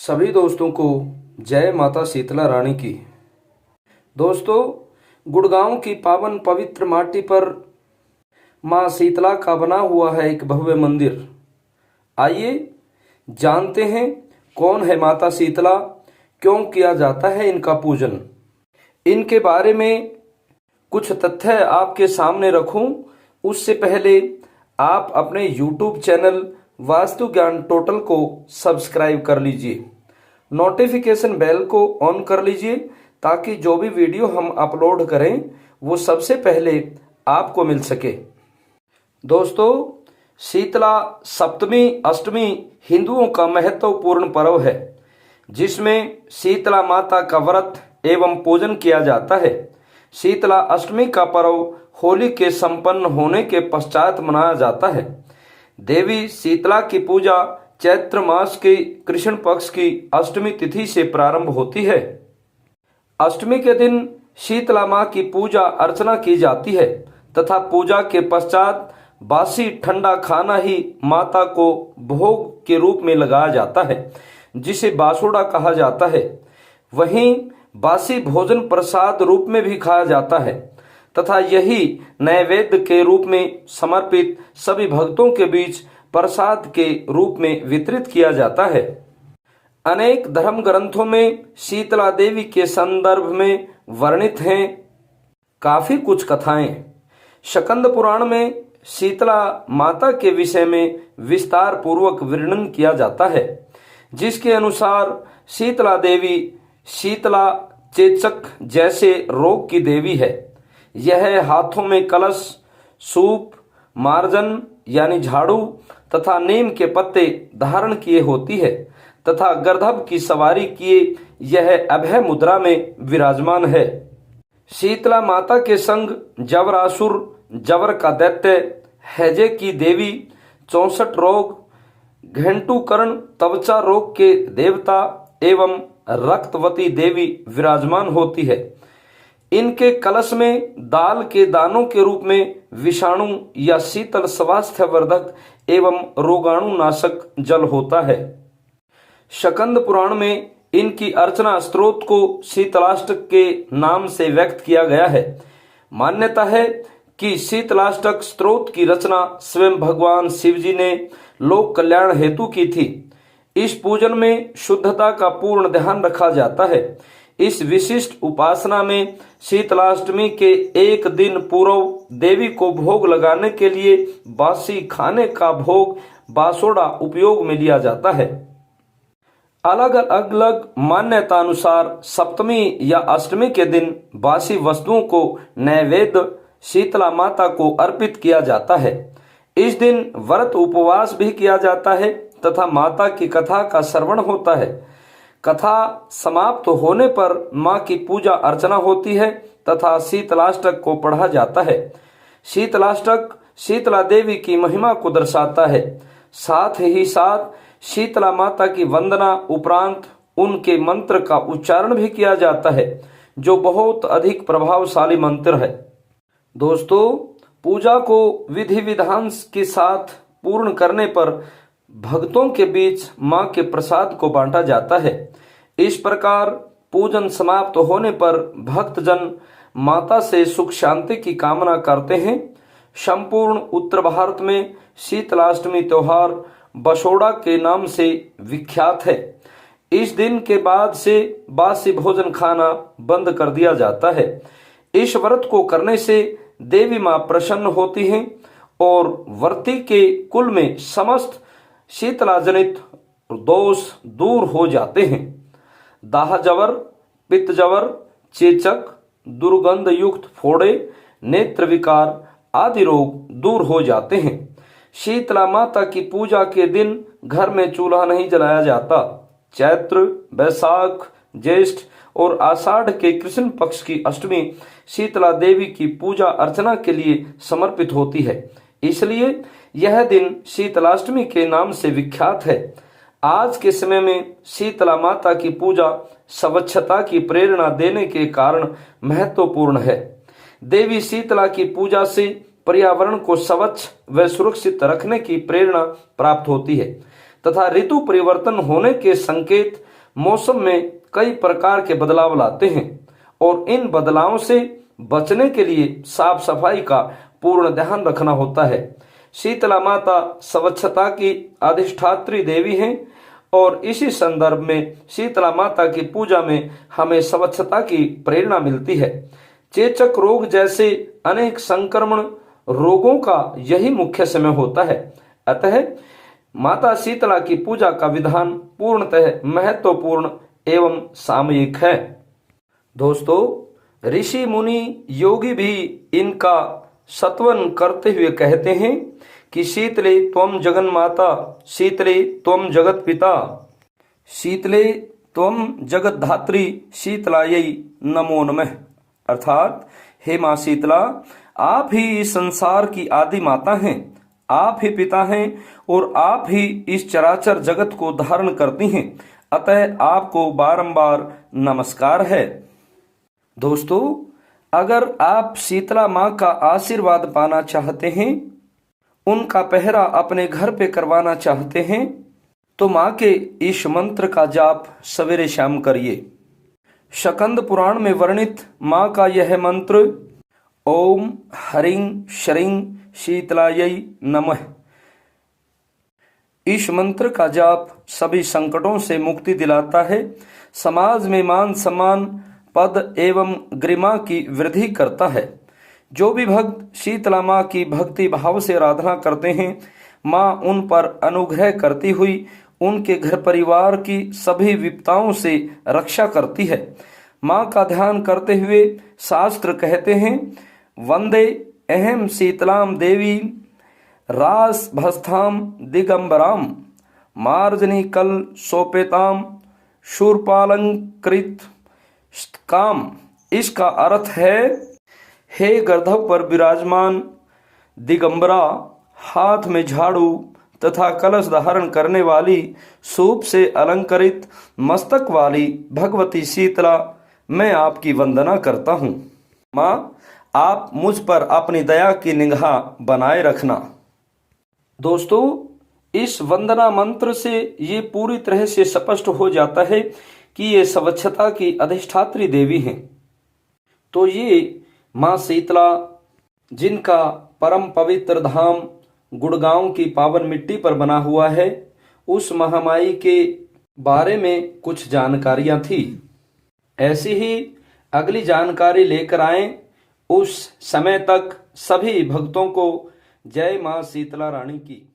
सभी दोस्तों को जय माता शीतला रानी की। दोस्तों, गुड़गांव की पावन पवित्र माटी पर माँ शीतला का बना हुआ है एक भव्य मंदिर। आइए जानते हैं कौन है माता शीतला, क्यों किया जाता है इनका पूजन। इनके बारे में कुछ तथ्य आपके सामने रखूं उससे पहले आप अपने YouTube चैनल वास्तु ज्ञान टोटल को सब्सक्राइब कर लीजिए, नोटिफिकेशन बेल को ऑन कर लीजिए ताकि जो भी वीडियो हम अपलोड करें वो सबसे पहले आपको मिल सके। दोस्तों, शीतला सप्तमी अष्टमी हिंदुओं का महत्वपूर्ण पर्व है जिसमें शीतला माता का व्रत एवं पूजन किया जाता है। शीतला अष्टमी का पर्व होली के संपन्न होने के पश्चात मनाया जाता है। देवी शीतला की पूजा चैत्र मास के कृष्ण पक्ष की अष्टमी तिथि से प्रारंभ होती है। अष्टमी के दिन शीतला माँ की पूजा अर्चना की जाती है तथा पूजा के पश्चात बासी ठंडा खाना ही माता को भोग के रूप में लगाया जाता है जिसे बासोड़ा कहा जाता है। वहीं बासी भोजन प्रसाद रूप में भी खाया जाता है तथा यही नैवेद्य के रूप में समर्पित सभी भक्तों के बीच प्रसाद के रूप में वितरित किया जाता है। अनेक धर्म ग्रंथों में शीतला देवी के संदर्भ में वर्णित हैं काफी कुछ कथाएं। स्कंद पुराण में शीतला माता के विषय में विस्तार पूर्वक वर्णन किया जाता है जिसके अनुसार शीतला देवी शीतला चेचक जैसे रोग की देवी है। यह हाथों में कलश, सूप, मार्जन यानी झाड़ू तथा नीम के पत्ते धारण किए होती है तथा गर्दभ की सवारी किए यह अभय मुद्रा में विराजमान है। शीतला माता के संग जवरासुर, जवर का दैत्य, हैजे की देवी, 64 रोग, घंटुकर्ण त्वचा रोग के देवता एवं रक्तवती देवी विराजमान होती है। इनके कलश में दाल के दानों के रूप में विषाणु या शीतल स्वास्थ्य वर्धक एवं रोगाणुनाशक जल होता है। स्कंद पुराण में इनकी अर्चना स्त्रोत को शीतलाष्टक के नाम से व्यक्त किया गया है। मान्यता है कि शीतलाष्टक स्त्रोत की रचना स्वयं भगवान शिवजी ने लोक कल्याण हेतु की थी। इस पूजन में शुद्धता का पूर्ण ध्यान रखा जाता है। इस विशिष्ट उपासना में शीतलाष्टमी के एक दिन पूर्व देवी को भोग लगाने के लिए बासी खाने का भोग बासोड़ा उपयोग में लिया जाता है। अलग अलग मान्यता अनुसार सप्तमी या अष्टमी के दिन बासी वस्तुओं को नैवेद्य शीतला माता को अर्पित किया जाता है। इस दिन व्रत उपवास भी किया जाता है तथा माता की कथा का श्रवण होता है। कथा समाप्त होने पर माँ की पूजा अर्चना होती है तथा शीतलाष्टक को पढ़ा जाता है। शीतलाष्टक शीतला देवी की महिमा को दर्शाता है। साथ ही साथ शीतला माता की वंदना उपरांत उनके मंत्र का उच्चारण भी किया जाता है जो बहुत अधिक प्रभावशाली मंत्र है। दोस्तों, पूजा को विधि विधान के साथ पूर्ण करने पर भक्तों के बीच मां के प्रसाद को बांटा जाता है। इस प्रकार पूजन समाप्त होने पर भक्तजन माता से सुख शांति की कामना करते हैं। संपूर्ण उत्तर भारत में शीतलाष्टमी त्योहार बसोड़ा के नाम से विख्यात है। इस दिन के बाद से बासी भोजन खाना बंद कर दिया जाता है। इस व्रत को करने से देवी मां प्रसन्न होती हैं और व्रती के कुल में समस्त शीतला जनित दोष दूर हो जाते हैं। दाह जवर, पित्त जवर, चेचक, दुर्गंध युक्त फोड़े, नेत्र विकार आदि रोग दूर हो जाते हैं। शीतला माता की पूजा के दिन घर में चूल्हा नहीं जलाया जाता। चैत्र, वैशाख, ज्येष्ठ और आषाढ़ के कृष्ण पक्ष की अष्टमी शीतला देवी की पूजा अर्चना के लिए समर्पित होती है, इसलिए यह दिन शीतलाष्टमी के नाम से विख्यात है। आज के समय में शीतला माता की पूजा स्वच्छता की प्रेरणा देने के कारण महत्वपूर्ण है। देवी शीतला की पूजा से पर्यावरण को स्वच्छ व सुरक्षित रखने की प्रेरणा प्राप्त होती है तथा ऋतु परिवर्तन होने के संकेत मौसम में कई प्रकार के बदलाव लाते हैं और इन बदलावों से बचने के लिए साफ सफाई का पूर्ण ध्यान रखना होता है। शीतला माता स्वच्छता की अधिष्ठात्री देवी हैं और इसी संदर्भ में शीतला माता की पूजा में हमें स्वच्छता की प्रेरणा मिलती है। चेचक रोग जैसे अनेक संक्रमण रोगों का यही मुख्य समय होता है। अतः माता शीतला की पूजा का विधान पूर्णतः महत्वपूर्ण एवं सामयिक है। दोस्तों, ऋषि मुनि योगी भी इनका सत्वन करते हुए कहते हैं कि शीतले त्वम जगन माता, शीतले त्वम जगत पिता, शीतले त्वम जगत धात्री, शीतलायै नमो नमः। अर्थात हे माँ शीतला, आप ही इस संसार की आदि माता हैं, आप ही पिता हैं और आप ही इस चराचर जगत को धारण करती हैं, अतः आपको बारंबार नमस्कार है। दोस्तों, अगर आप शीतला माँ का आशीर्वाद पाना चाहते हैं, उनका पहरा अपने घर पे करवाना चाहते हैं, तो माँ के इस मंत्र का जाप सवेरे शाम करिए। स्कंद पुराण में वर्णित माँ का यह मंत्र ओम ह्रीं श्रीं शीतलायै नमः, इस मंत्र का जाप सभी संकटों से मुक्ति दिलाता है, समाज में मान सम्मान, पद एवं गरिमा की वृद्धि करता है। जो भी भक्त शीतला माँ की भक्ति भाव से आराधना करते हैं, माँ उन पर अनुग्रह करती हुई उनके घर परिवार की सभी विपदाओं से रक्षा करती है। माँ का ध्यान करते हुए शास्त्र कहते हैं, वंदे अहम शीतलाम देवी रास भस्थाम दिगंबराम, मार्जनी कल सोपेताम शूरपालंकृत काम। इसका अर्थ है, हे गर्दभ पर विराजमान दिगंबरा, हाथ में झाड़ू तथा कलश धारण करने वाली, सूप से अलंकृत मस्तक वाली भगवती शीतला, मैं आपकी वंदना करता हूँ। माँ, आप मुझ पर अपनी दया की निगाह बनाए रखना। दोस्तों, इस वंदना मंत्र से ये पूरी तरह से स्पष्ट हो जाता है कि ये स्वच्छता की अधिष्ठात्री देवी हैं। तो ये माँ शीतला, जिनका परम पवित्र धाम गुड़गांव की पावन मिट्टी पर बना हुआ है, उस महामाई के बारे में कुछ जानकारियां थी। ऐसी ही अगली जानकारी लेकर आएं। उस समय तक सभी भक्तों को जय माँ शीतला रानी की।